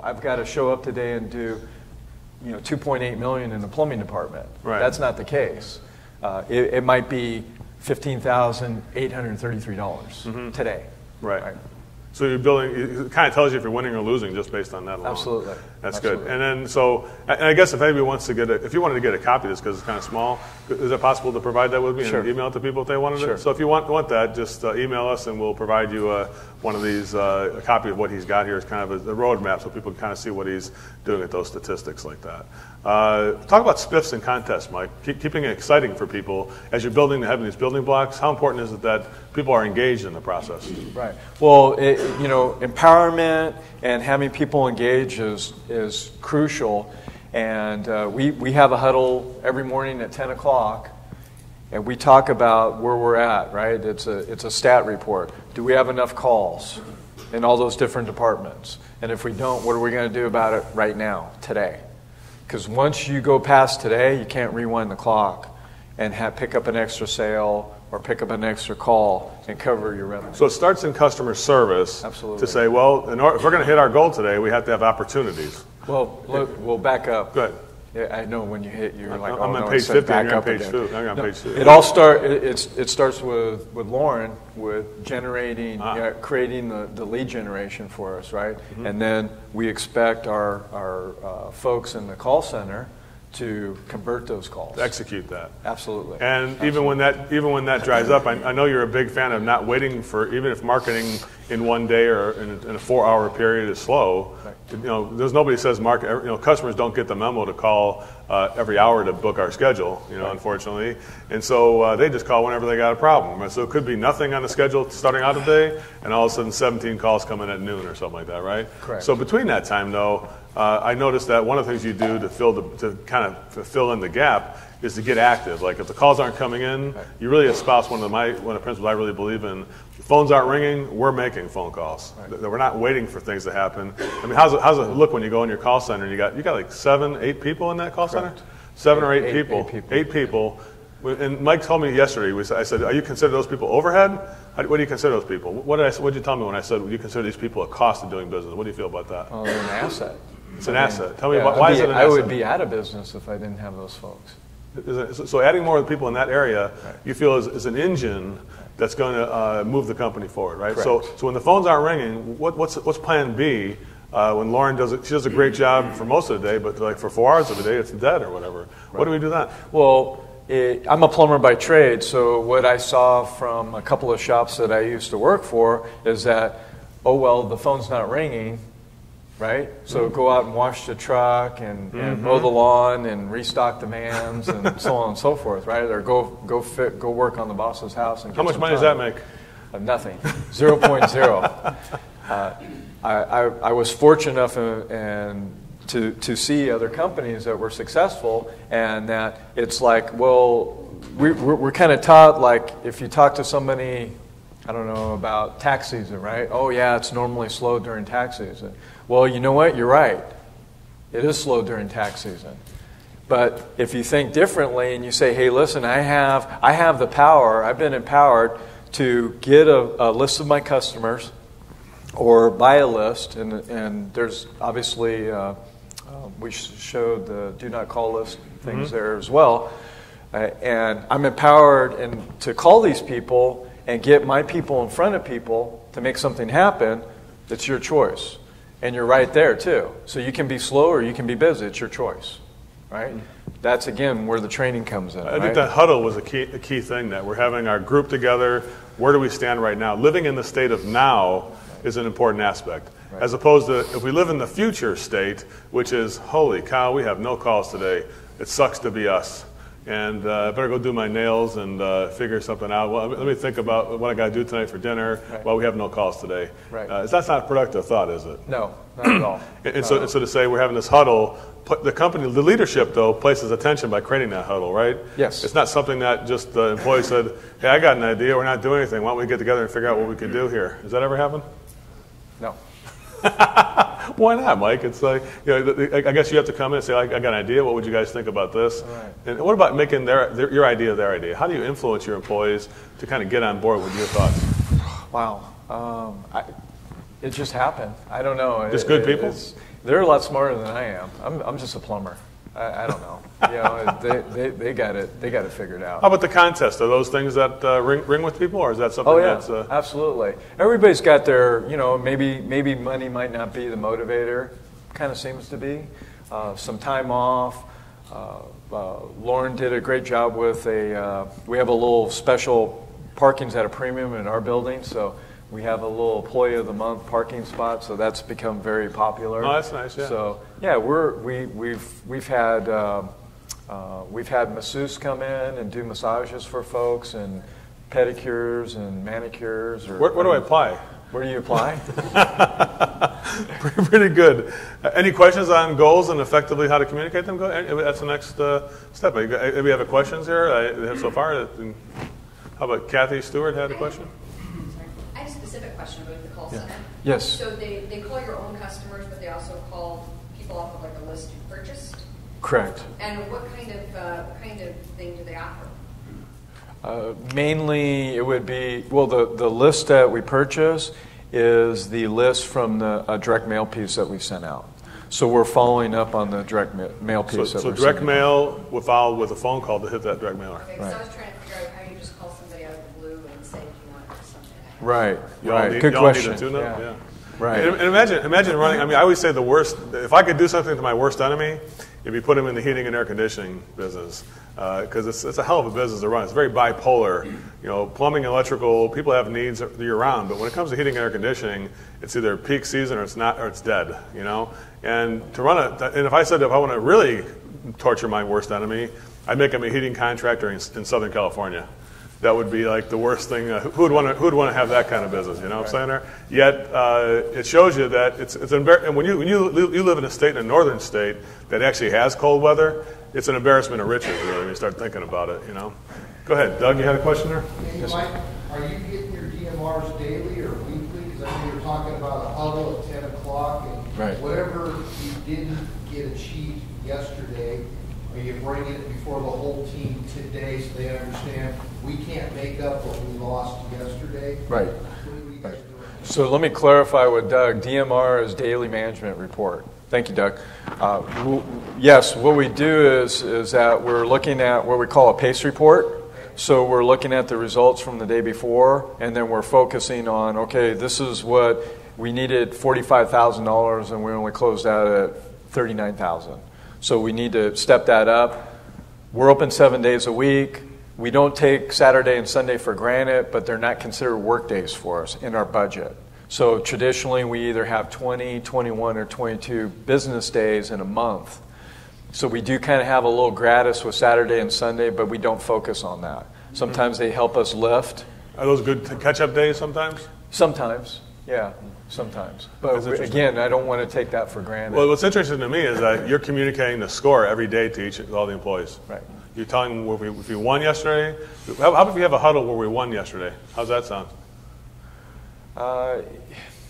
I've got to show up today and do, 2.8 million in the plumbing department. Right. That's not the case. It might be $15,833 today. Right. So you're building, it kind of tells you if you're winning or losing just based on that alone. Absolutely. That's good. And then, and I guess if anybody wants to if you wanted to get a copy of this because it's kind of small, is it possible to provide that with me and email it to people if they wanted it? So if you want that, just email us and we'll provide you one of these, a copy of what he's got here. It's kind of a roadmap so people can kind of see what he's doing at those statistics like that. Talk about spiffs and contests, Mike. Keeping it exciting for people as you're having these building blocks. How important is it that people are engaged in the process? Right. Well, empowerment and having people engage is crucial. And we have a huddle every morning at 10 o'clock, and we talk about where we're at. Right. It's a stat report. Do we have enough calls in all those different departments? And if we don't, what are we going to do about it right now, today? Because once you go past today, you can't rewind the clock and pick up an extra sale or pick up an extra call and cover your revenue. So it starts in customer service. Absolutely. To say, well, if we're going to hit our goal today, we have to have opportunities. Well, look, we'll back up. Good. Yeah, I know when you hit, you're like, I'm on page 50, and you're on page 2. I'm on page 2. It starts with Lauren with generating, creating the lead generation for us, right? Mm-hmm. And then we expect our folks in the call center to convert those calls. To execute that. Absolutely. And even when that dries up, I know you're a big fan of not waiting for, even if marketing in one day or in a 4-hour period is slow. Right. There's nobody says customers don't get the memo to call every hour to book our schedule. Unfortunately, and so they just call whenever they got a problem. And so it could be nothing on the schedule starting out of the day, and all of a sudden 17 calls come in at noon or something like that, right? Correct. So between that time, though, I noticed that one of the things you do to fill in the gap is to get active. Like if the calls aren't coming in, you really espouse one of the principles I really believe in. The phones aren't ringing, we're making phone calls. Right. We're not waiting for things to happen. I mean, how's it look when you go in your call center and you got like 7, 8 people in that call center? 7 or 8 people. 8 people. And Mike told me yesterday, I said, "Are you consider those people overhead? What do you consider those people?" What did you tell me when I said, "Would you consider these people a cost of doing business?" What do you feel about that? Oh, they're an asset. It's an asset. Tell me why is it an asset? I would be out of business if I didn't have those folks. So adding more people in that area, you feel is an engine that's going to move the company forward, right? So when the phones aren't ringing, what's plan B? When Lauren she does a great job for most of the day, but like for 4 hours of the day, it's dead or whatever. Right. What do we do then? Well, I'm a plumber by trade, so what I saw from a couple of shops that I used to work for is that, the phone's not ringing, right? So go out and wash the truck and mow the lawn and restock the vans and so on and so forth, right? Or go work on the boss's house. And how much money does that make? Nothing. 0.0. I was fortunate enough to see other companies that were successful, and that it's like, we're kind of taught, like, if you talk to somebody, I don't know, about tax season, right? Oh, yeah, it's normally slow during tax season. Well, you know what? You're right. It is slow during tax season. But if you think differently and you say, hey, listen, I have the power, I've been empowered to get a list of my customers or buy a list, and there's obviously, we showed the do not call list things there as well, and I'm empowered to call these people and get my people in front of people to make something happen. It's your choice. And you're right there, too. So you can be slow or you can be busy. It's your choice, right? That's, again, where the training comes in. I think that huddle was a key thing, that we're having our group together. Where do we stand right now? Living in the state of now is an important aspect, as opposed to if we live in the future state, which is, holy cow, we have no calls today. It sucks to be us. And I better go do my nails and figure something out. Well, let me think about what I got to do tonight for dinner. Well, we have no calls today. That's not a productive thought, is it? No, not at all. And so to say we're having this huddle, the leadership, though, places attention by creating that huddle, right? Yes. It's not something that just the employee said, hey, I got an idea, we're not doing anything. Why don't we get together and figure out what we can do here? Does that ever happen? No. Why not, Mike? It's like, I guess you have to come in and say, I got an idea. What would you guys think about this? Right. And what about making your idea their idea? How do you influence your employees to kind of get on board with your thoughts? Wow. It just happened. I don't know. Just good people? They're a lot smarter than I am. I'm just a plumber. I don't know. You know, they got it figured out. How about the contest? Are those things that ring with people, or is that something that's... Absolutely. Everybody's got their, you know, maybe money might not be the motivator. Kind of seems to be. Some time off. Lauren did a great job with we have a little special parking's at a premium in our building, so we have a little employee of the month parking spot, so that's become very popular. Oh, that's nice. Yeah. So yeah, we've had masseuse come in and do massages for folks and pedicures and manicures. Where do I apply? Where do you apply? Pretty good. Any questions on goals and effectively how to communicate them? That's the next step. Maybe you have questions here so far. How about Kathy Stewart had a question? I have a specific question about the call center. Yes. So they call your own customers, but they also call people off of like a list you purchased? Correct. And what kind of thing do they offer? Mainly, it would be, well, the list that we purchase is the list from the direct mail piece that we sent out. So we're following up on the direct mail piece. So direct mail will follow with a phone call to hit that direct mailer. Okay, so I was trying to figure out how you just call somebody out of the blue and say, do you want something? Right. Good question. Need a tune-up? Yeah. Right. And imagine running. I mean, I always say the worst. If I could do something to my worst enemy, it'd be put him in the heating and air conditioning business, because it's a hell of a business to run. It's very bipolar. You know, plumbing, electrical. People have needs year round, but when it comes to heating and air conditioning, it's either peak season or it's not, or it's dead. You know, and to run and if I want to really torture my worst enemy, I'd make him a heating contractor in Southern California. That would be like the worst thing. Who would want to have that kind of business? You know what I'm saying? Yet it shows you that it's and when you live in a state, in a northern state that actually has cold weather, it's an embarrassment of riches, really, when you start thinking about it. You know. Go ahead, Doug. You had a question there? Hey, Mike, are you getting your DMRs daily or weekly? Because I know you're talking about a huddle at 10 o'clock, and whatever you didn't get achieved yesterday, are you bringing it before the whole team today so they understand we can't make up what we lost yesterday? Right. What are you guys doing? So let me clarify with Doug. DMR is Daily Management Report. Thank you, Doug. Yes, what we do is that we're looking at what we call a PACE report. So we're looking at the results from the day before, and then we're focusing on, okay, this is what we needed $45,000, and we only closed out at $39,000. So we need to step that up. We're open 7 days a week. We don't take Saturday and Sunday for granted, but they're not considered work days for us in our budget. So traditionally, we either have 20, 21, or 22 business days in a month. So we do kind of have a little gratis with Saturday and Sunday, but we don't focus on that. Sometimes they help us lift. Are those good catch-up days sometimes? Sometimes, yeah, sometimes. But again, I don't want to take that for granted. Well, what's interesting to me is that you're communicating the score every day to all the employees. Right. You're telling them if we won yesterday. How about if we have a huddle where we won yesterday? How's that sound?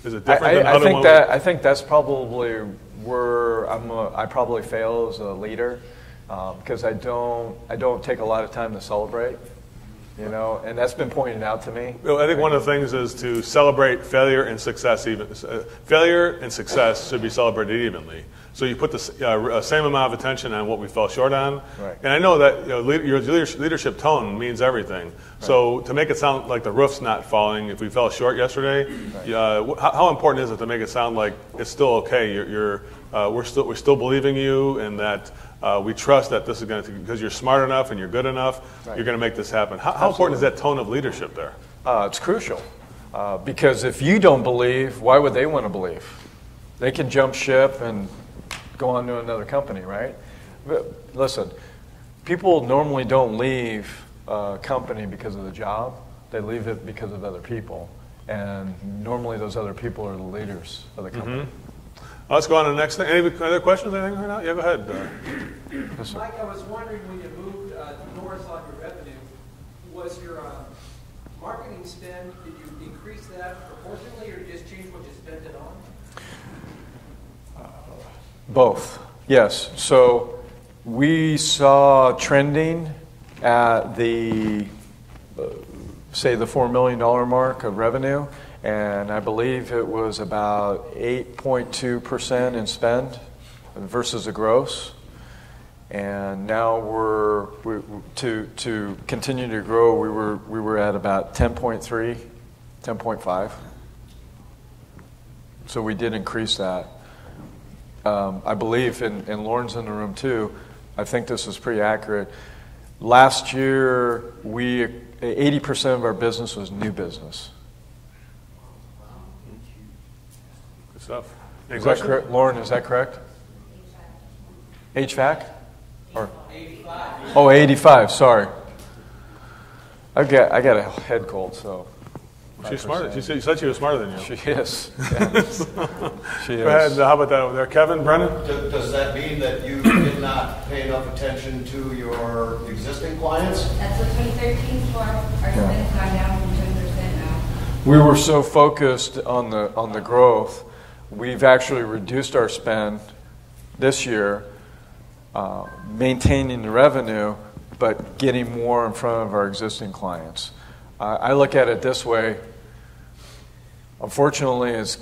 Is it different than huddle? I think that's probably where I probably fail as a leader, because I don't take a lot of time to celebrate. You know, and that's been pointed out to me. Well, I think one of the things is to celebrate failure and success. Failure and success should be celebrated evenly. So you put the same amount of attention on what we fell short on. Right. And I know that your leadership tone means everything. Right. So to make it sound like the roof's not falling, if we fell short yesterday, right. How important is it to make it sound like it's still okay? We're still believing you, and that we trust that this is going to, because you're smart enough and you're good enough, right. You're going to make this happen. How important is that tone of leadership there? It's crucial, because if you don't believe, why would they want to believe? They can jump ship and go on to another company, right? But listen, people normally don't leave a company because of the job. They leave it because of other people. And normally those other people are the leaders of the company. Mm-hmm. Let's go on to the next thing. Any other questions, anything right now? Yeah, go ahead. Mike, I was wondering, when you moved north on your revenue, was your marketing spend, did you increase that proportionally, or did you just change what you spent it on? Both, yes. So we saw trending at the, say, the $4 million mark of revenue, and I believe it was about 8.2% in spend versus the gross. And now to continue to grow, we were at about 10.3, 10.5. So we did increase that. I believe, and Lauren's in the room too, I think this is pretty accurate. Last year, 80% of our business was new business. Good stuff. Any Is that questions? correct? Lauren, is that correct? HVAC? Or 85. Oh, 85, sorry. I got a head cold, so. She's smarter. You said she was smarter than you. She is. Yeah. She is. Go ahead. How about that over there? Kevin, Brennan? Does that mean that you did not pay enough attention to your existing clients? That's what 2013 for. Our spend's gone down from 10% now. We were so focused on the growth, we've actually reduced our spend this year, maintaining the revenue, but getting more in front of our existing clients. I look at it this way. Unfortunately, it's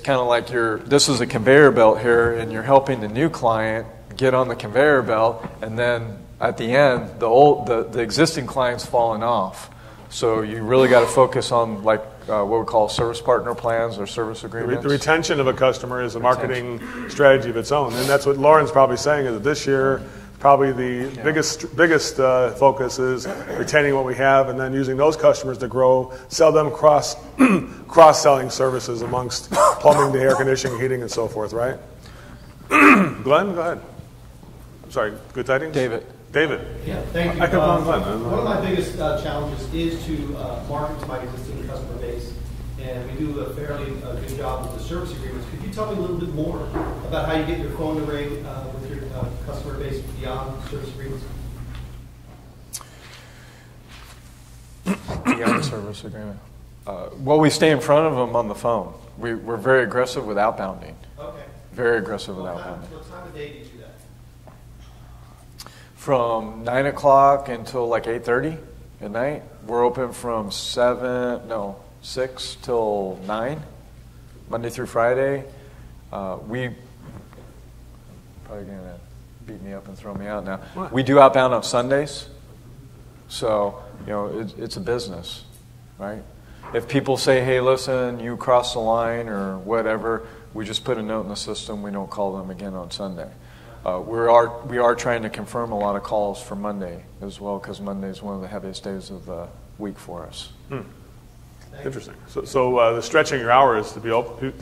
kind of like this is a conveyor belt here, and you're helping the new client get on the conveyor belt, and then at the end, the existing client's falling off. So you really got to focus on what we call service partner plans or service agreements. The retention of a customer is a marketing strategy of its own, and that's what Lauren's probably saying is that this year, probably the biggest focus is retaining what we have and then using those customers to grow, sell them cross-selling services amongst plumbing, the air conditioning, heating, and so forth, right? Glenn, go ahead. I'm sorry, good tidings? David. Yeah, thank you. I could call him Glenn. One of my biggest challenges is to market to my existing customer base, and we do a fairly good job with the service agreements. Could you tell me a little bit more about how you get your phone to ring with your customer base beyond service agreements? Beyond service agreement. Well, we stay in front of them on the phone. We're very aggressive with outbounding. Okay. Very aggressive with outbounding. What time of day do you do that? From 9 o'clock until like 8:30 at night. We're open from 6 till 9, Monday through Friday. We probably going to beat me up and throw me out now. What? We do outbound on Sundays. So, it's a business, right? If people say, hey, listen, you crossed the line or whatever, we just put a note in the system. We don't call them again on Sunday. We are trying to confirm a lot of calls for Monday as well, because Monday is one of the heaviest days of the week for us. Interesting. So the stretching your hours to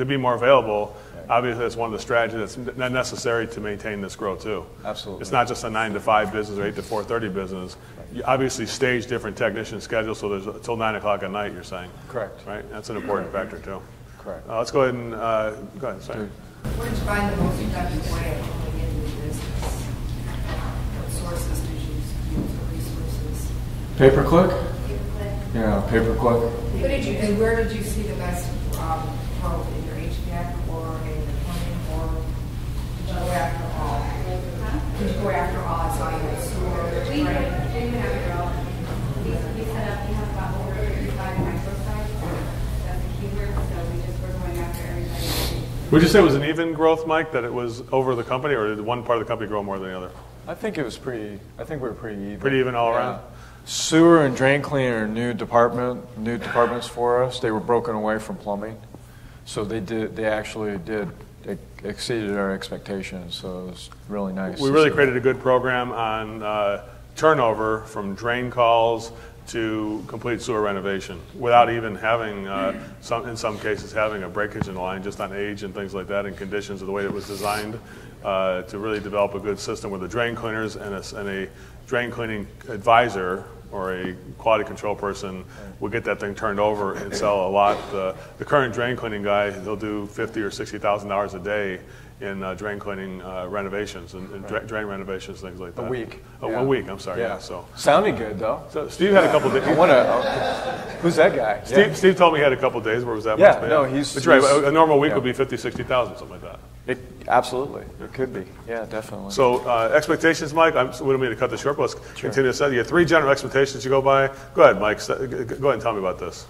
be more available, obviously that's one of the strategies that's necessary to maintain this growth too. Absolutely. It's not just a 9 to 5 business or 8 to 4:30 business. You obviously stage different technician schedules, so there's until 9 o'clock at night. You're saying. Correct. Right. That's an important factor too. Correct. Let's go ahead and go ahead. Sorry. Where did you find the most effective way of going into the business? What sources did you use for resources? Pay-per-click? Pay-per-click? Yeah, pay-per-click. Where did you see the best growth in your HVAC or in the plumbing, or did you go after all? Did you go after all? I saw you at sewer. We have it all. We set up, we have about over 35 microsites. That's a keyword, so we just were going after everybody. Would you say it was an even growth, Mike, that it was over the company, or did one part of the company grow more than the other? I think we were pretty even. Pretty even all around? Sewer and drain cleaner are new departments for us. They were broken away from plumbing. So they exceeded our expectations. So it was really nice. We really created a good program on turnover from drain calls to complete sewer renovation without even having, in some cases, having a breakage in the line, just on age and things like that and conditions of the way it was designed to really develop a good system with the drain cleaners and a drain cleaning advisor or a quality control person will get that thing turned over and sell a lot. The current drain cleaning guy, he'll do $50,000 or $60,000 a day in drain cleaning renovations and drain renovations, things like that. A week. A week, I'm sorry, yeah. So sounding good, though. So Steve had a couple days. Who's that guy? Steve told me he had a couple days. Where was that? Yeah, no, But you're right. A normal week would be 50, 60,000, something like that. Absolutely. It could be. Yeah, definitely. So expectations, Mike, we don't mean to cut this short, but let's continue to say. You have 3 general expectations you go by. Go ahead, Mike. Go ahead and tell me about this.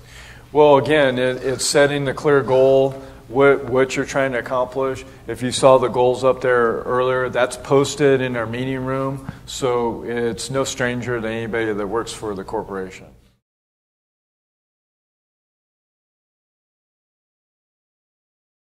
Well, again, it's setting the clear goal, what you're trying to accomplish. If you saw the goals up there earlier, that's posted in our meeting room, so it's no stranger to anybody that works for the corporation.